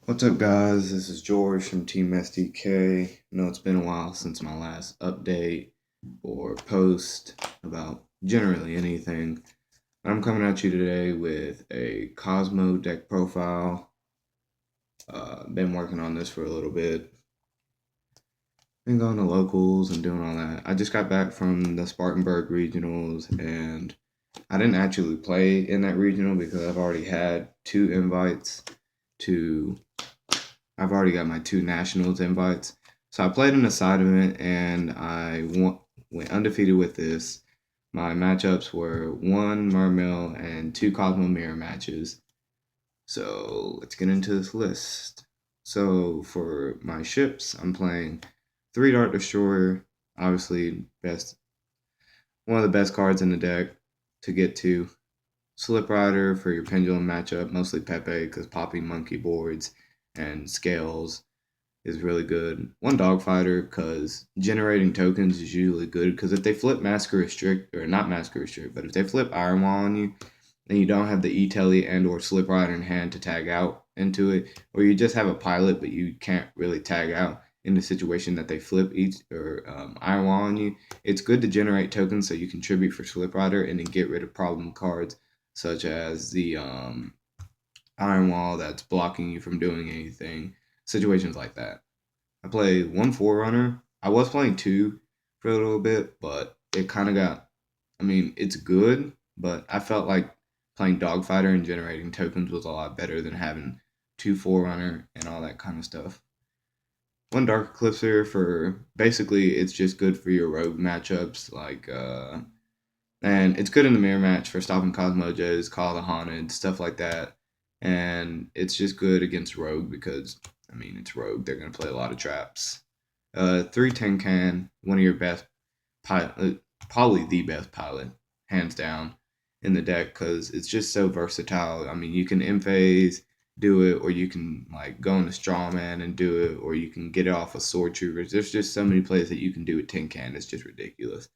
What's up, guys? This is George from Team SDK. I know it's been a while since my last update or post about generally anything. I'm coming at you today with a Kozmo deck profile. Been working on this for a little bit. Been going to locals and doing all that. I just got back from the Spartanburg regionals, and I didn't actually play in that regional because I've already had two invites to I've already got my two nationals invites. So I played in a side event and went undefeated with this. My matchups were one Mermail and two Kozmo mirror matches. So let's get into this list. So for my ships, I'm playing three Dart Destroyer, obviously one of the best cards in the deck to get to. Slip Rider for your pendulum matchup, mostly Pepe because popping monkey boards and scales is really good. One Dogfighter because generating tokens is usually good because if they flip Masker Restrict, or not Masker Restrict, but if they flip Iron Wall on you, and you don't have the E-Telly and or Slip Rider in hand to tag out into it, or you just have a pilot but you can't really tag out in the situation that they flip each or Iron Wall on you, it's good to generate tokens so you contribute for Slip Rider and then get rid of problem cards such as the Iron Wall that's blocking you from doing anything, situations like that. I play one Forerunner. I was playing two for a little bit, but it kind of got. I mean, it's good, but I felt like playing Dogfighter and generating tokens was a lot better than having two Forerunner and all that kind of stuff. One Dark Eclipser for basically it's just good for your rogue matchups, and it's good in the mirror match for stopping Cosmojos, Call the Haunted, stuff like that. And it's just good against Rogue because, I mean, it's Rogue. They're going to play a lot of traps. 310 can, one of your best pilot, probably the best pilot, hands down, in the deck because it's just so versatile. I mean, you can in phase do it, or you can like go into Strawman and do it, or you can get it off of Sword Troopers. There's just so many plays that you can do with Tin Can. It's just ridiculous.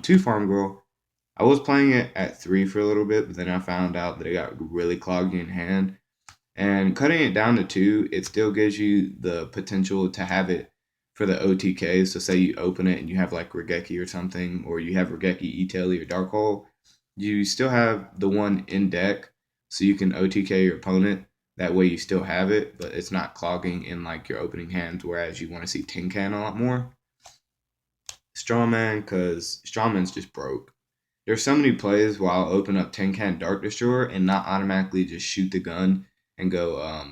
Two Farm Girl. I was playing it at three for a little bit, but then I found out that it got really cloggy in hand. And cutting it down to two, it still gives you the potential to have it for the OTK. So say you open it and you have like Regeki or something, or you have Regeki, Etelli, or Dark Hole, you still have the one in deck, so you can OTK your opponent. That way you still have it, but it's not clogging in like your opening hands, whereas you want to see Tin Can a lot more. Strawman, because Strawman's just broke. There's so many plays where I'll open up Tin Can Dark Destroyer and not automatically just shoot the gun and go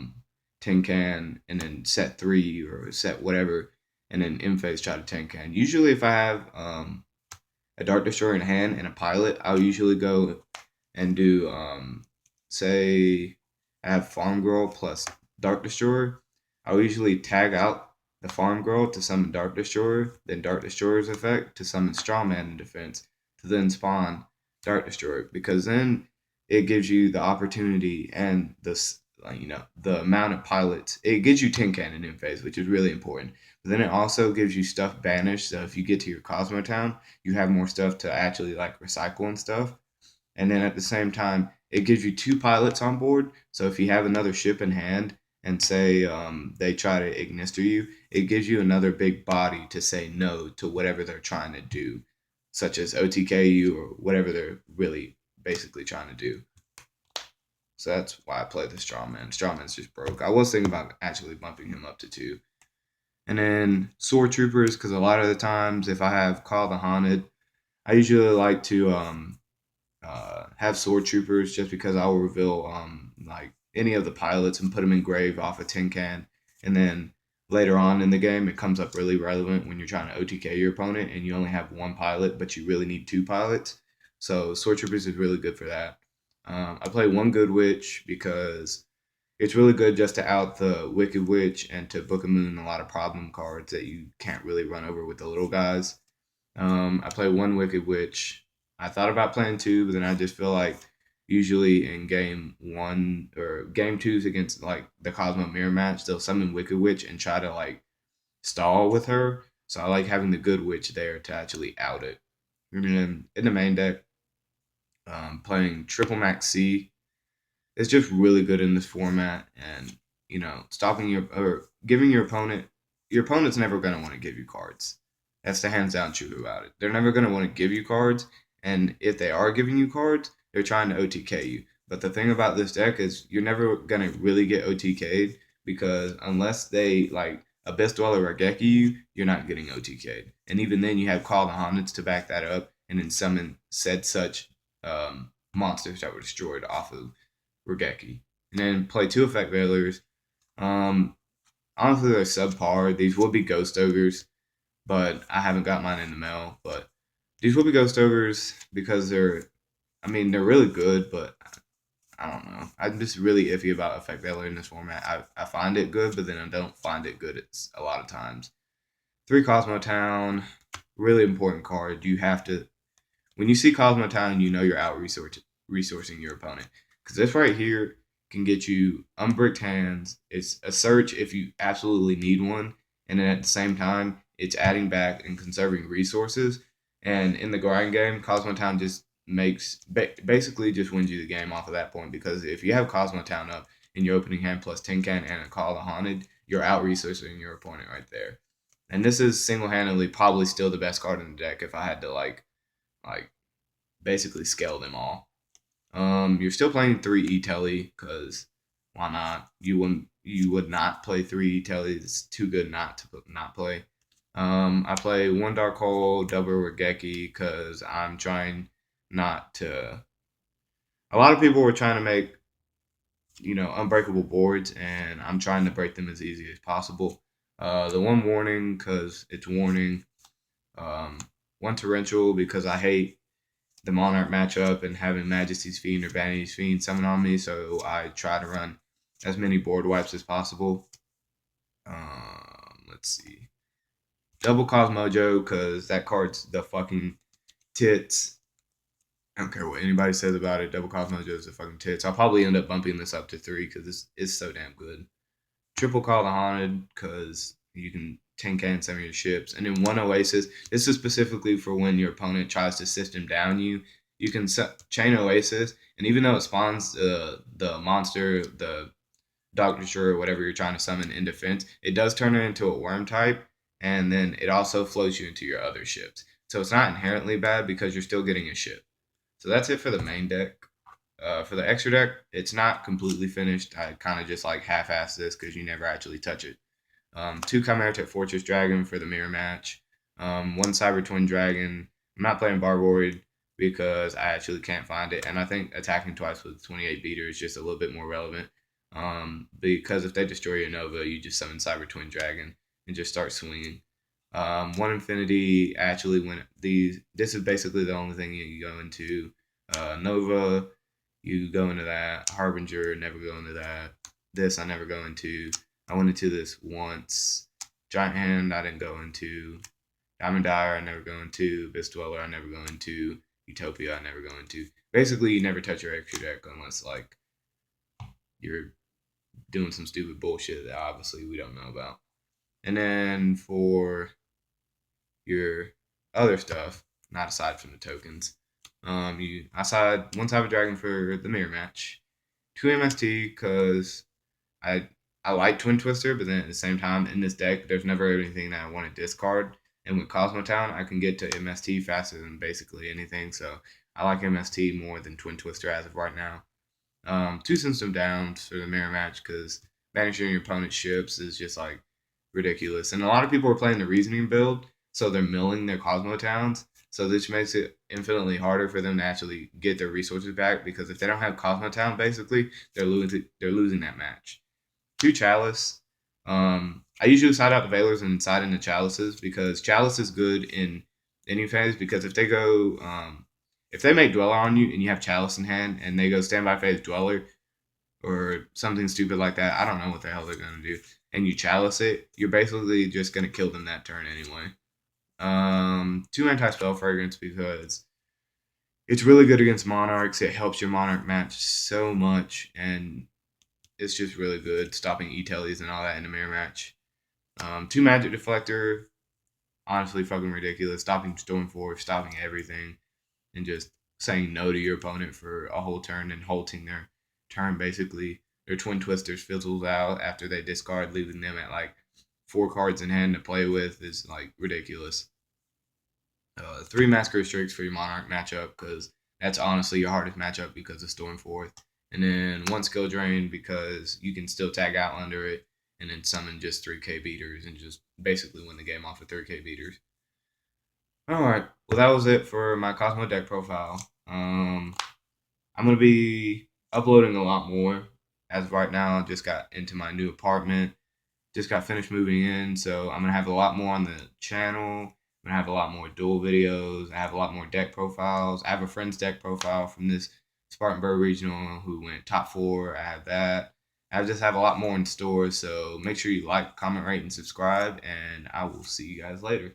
Tin Can and then set three or set whatever and then in phase try to Tin Can. Usually, if I have a Dark Destroyer in hand and a pilot, I'll usually go and do say I have Farm Girl plus Dark Destroyer. I'll usually tag out the Farm Girl to summon Dark Destroyer, then Dark Destroyer's effect to summon Strawman in defense, to then spawn Dark Destroyer because then it gives you the opportunity and the amount of pilots. It gives you Tin Cannon in phase, which is really important. But then it also gives you stuff banished. So if you get to your Cosmo Town, you have more stuff to actually like recycle and stuff. And then at the same time, it gives you two pilots on board. So if you have another ship in hand and say they try to ignister you, it gives you another big body to say no to whatever they're trying to do, such as OTK you or whatever they're really basically trying to do. So that's why I play the Strawman. Strawman's just broke. I was thinking about actually bumping him up to two. And then Sword Troopers, because a lot of the times if I have Call the Haunted, I usually like to have Sword Troopers just because I will reveal like any of the pilots and put them in grave off a tin can, and then later on in the game it comes up really relevant when you're trying to OTK your opponent and you only have one pilot but you really need two pilots. So Sword Troopers is really good for that. I play one Good Witch because it's really good just to out the Wicked Witch and to Book of Moon a lot of problem cards that you can't really run over with the little guys. I play one Wicked Witch. I thought about playing two, but then I just feel like usually in game one or game twos against like the Cosmo Mirror match, they'll summon Wicked Witch and try to like stall with her. So I like having the Good Witch there to actually out it. And then in the main deck, playing Triple Max C. It's just really good in this format, and stopping your or giving your opponent's never gonna want to give you cards. That's the hands down truth about it. They're never gonna want to give you cards, and if they are giving you cards, they're trying to OTK you. But the thing about this deck is you're never gonna really get OTK'd because unless they like Abyss Dweller or Geki you, you're not getting OTK'd. And even then, you have Call the Hornets to back that up, and then summon said such monsters that were destroyed off of Regeki. And then play two effect veilers. Um, Honestly, they're subpar. These would be Ghost Ogres, but I haven't got mine in the mail. But these will be Ghost Ogres because they're really good, but I don't know. I'm just really iffy about Effect Veiler in this format. I find it good, but then I don't find it good a lot of times. 3 Cosmo Town, really important card. You have to, when you see Kozmo Town, you know you're out resourcing your opponent. Because this right here can get you unbricked hands. It's a search if you absolutely need one. And then at the same time, it's adding back and conserving resources. And in the grind game, Cosmo Town just basically just wins you the game off of that point. Because if you have Cosmo Town up in your opening hand plus Tin Can and a Call the Haunted, you're out resourcing your opponent right there. And this is single handedly probably still the best card in the deck if I had to like basically scale them all. You're still playing 3 E-Telly because why not? You would not play 3 E-Telly. It's too good not to not play. I play 1 Dark Hole, double Regeki because I'm trying not to. A lot of people were trying to make unbreakable boards, and I'm trying to break them as easy as possible. The 1 Warning because it's warning. 1 Torrential because I hate the Monarch matchup and having Majesty's Fiend or Vanity's Fiend summon on me, so I try to run as many board wipes as possible. Let's see. Double Cosmojo, because that card's the fucking tits. I don't care what anybody says about it. Double Cosmojo is the fucking tits. I'll probably end up bumping this up to 3 because it's so damn good. Triple Call the Haunted because you can 10K some of your ships. And then 1 Oasis. This is specifically for when your opponent tries to system down you. You can chain Oasis, and even though it spawns the monster, the Dog Destroyer, or whatever you're trying to summon in defense, it does turn it into a worm type, and then it also floats you into your other ships. So it's not inherently bad because you're still getting a ship. So that's it for the main deck. For the extra deck, it's not completely finished. I kind of just like half-ass this because you never actually touch it. 2 Chimeritic Fortress Dragon for the mirror match. 1 Cyber Twin Dragon. I'm not playing Barboid because I actually can't find it, and I think attacking twice with 28 beater is just a little bit more relevant. Because if they destroy your Nova, you just summon Cyber Twin Dragon and just start swinging. 1 Infinity actually this is basically the only thing you go into. Nova, you go into that. Harbinger, never go into that. This I never go into. I went into this once. Giant Hand, I didn't go into. Diamond Dyer, I never go into. Abyss Dweller, I never go into. Utopia, I never go into. Basically, you never touch your extra deck unless like you're doing some stupid bullshit that obviously we don't know about. And then for your other stuff, not aside from the tokens, I side 1 Cyber Dragon for the mirror match, 2 MST because I like Twin Twister, but then at the same time in this deck, there's never anything that I want to discard. And with Cosmo Town, I can get to MST faster than basically anything. So I like MST more than Twin Twister as of right now. 2 System Downs for the mirror match because banishing your opponent's ships is just like ridiculous. And a lot of people are playing the Reasoning build, so they're milling their Cosmo Towns. So this makes it infinitely harder for them to actually get their resources back because if they don't have Cosmo Town, basically they're losing that match. 2 Chalice. I usually side out the Veilers and side into Chalices because Chalice is good in any phase because if they make Dweller on you and you have Chalice in hand and they go standby phase Dweller or something stupid like that, I don't know what the hell they're going to do, and you Chalice it, you're basically just going to kill them that turn anyway. 2 Anti-Spell Fragrance because it's really good against Monarchs. It helps your Monarch match so much, and it's just really good, stopping E-Tellys and all that in a mirror match. 2 Magic Deflector, honestly fucking ridiculous. Stopping Stormforce, stopping everything, and just saying no to your opponent for a whole turn and halting their turn, basically. their Twin Twisters fizzles out after they discard, leaving them at like 4 cards in hand to play with is like ridiculous. 3 Massacre Strix for your Monarch matchup because that's honestly your hardest matchup because of Stormforth. And then 1 Skill Drain because you can still tag out under it and then summon just 3K beaters and just basically win the game off of 3K beaters. Alright, well that was it for my Kozmo deck profile. I'm going to be uploading a lot more. As of right now, I just got into my new apartment. Just got finished moving in, so I'm going to have a lot more on the channel. I'm going to have a lot more duel videos. I have a lot more deck profiles. I have a friend's deck profile from this Spartanburg regional who went top 4. I have that. I just have a lot more in store, so make sure you like, comment, rate, and subscribe, and I will see you guys later.